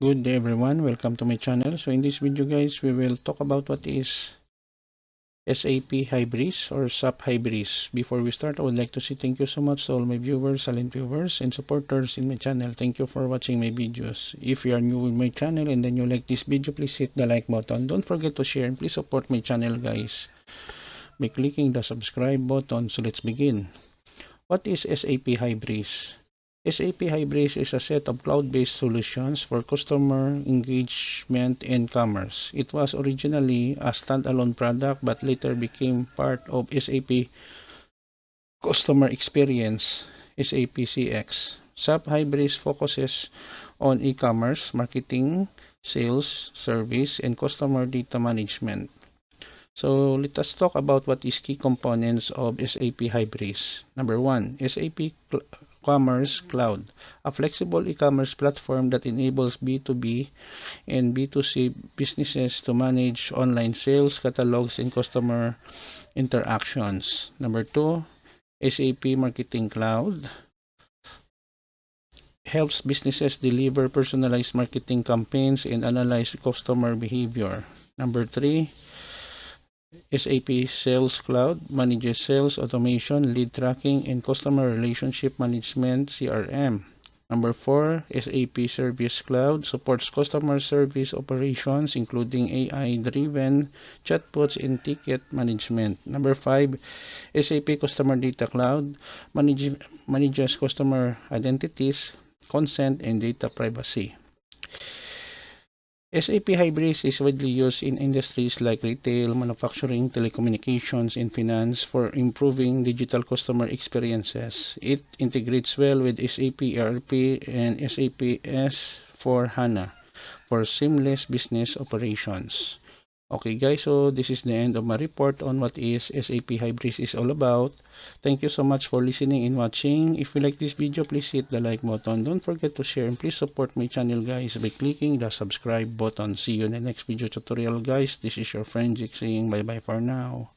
Good day everyone, welcome to my channel. So in this video guys, we will talk about what is SAP Hybris or SAP Hybris. Before we start, I would like to say thank you so much to all my viewers, silent viewers, and supporters in my channel. Thank you for watching my videos. If you are new with my channel and then you like this video, please hit the like button. Don't forget to share and please support my channel guys by clicking the subscribe button. So let's begin. What is SAP Hybris? SAP Hybris is a set of cloud-based solutions for customer engagement and commerce. It was originally a standalone product but later became part of SAP Customer Experience, SAP CX. SAP Hybris focuses on e-commerce, marketing, sales, service, and customer data management. So let us talk about what is key components of SAP Hybris. Number 1, SAP Commerce Cloud, a flexible e-commerce platform that enables B2B and B2C businesses to manage online sales, catalogs, and customer interactions. Number 2, SAP Marketing Cloud helps businesses deliver personalized marketing campaigns and analyze customer behavior. Number 3, SAP Sales Cloud manages sales automation, lead tracking, and customer relationship management (CRM). Number 4, SAP Service Cloud supports customer service operations including AI-driven chatbots and ticket management. Number 5, SAP Customer Data Cloud manages customer identities, consent, and data privacy. SAP Hybris is widely used in industries like retail, manufacturing, telecommunications, and finance for improving digital customer experiences. It integrates well with SAP ERP and SAP S/4HANA for seamless business operations. Okay guys, so this is the end of my report on what is SAP Hybris is all about. Thank you so much for listening and watching. If you like this video, please hit the like button. Don't forget to share and please support my channel guys by clicking the subscribe button. See you in the next video tutorial guys. This is your friend Jake saying bye bye for now.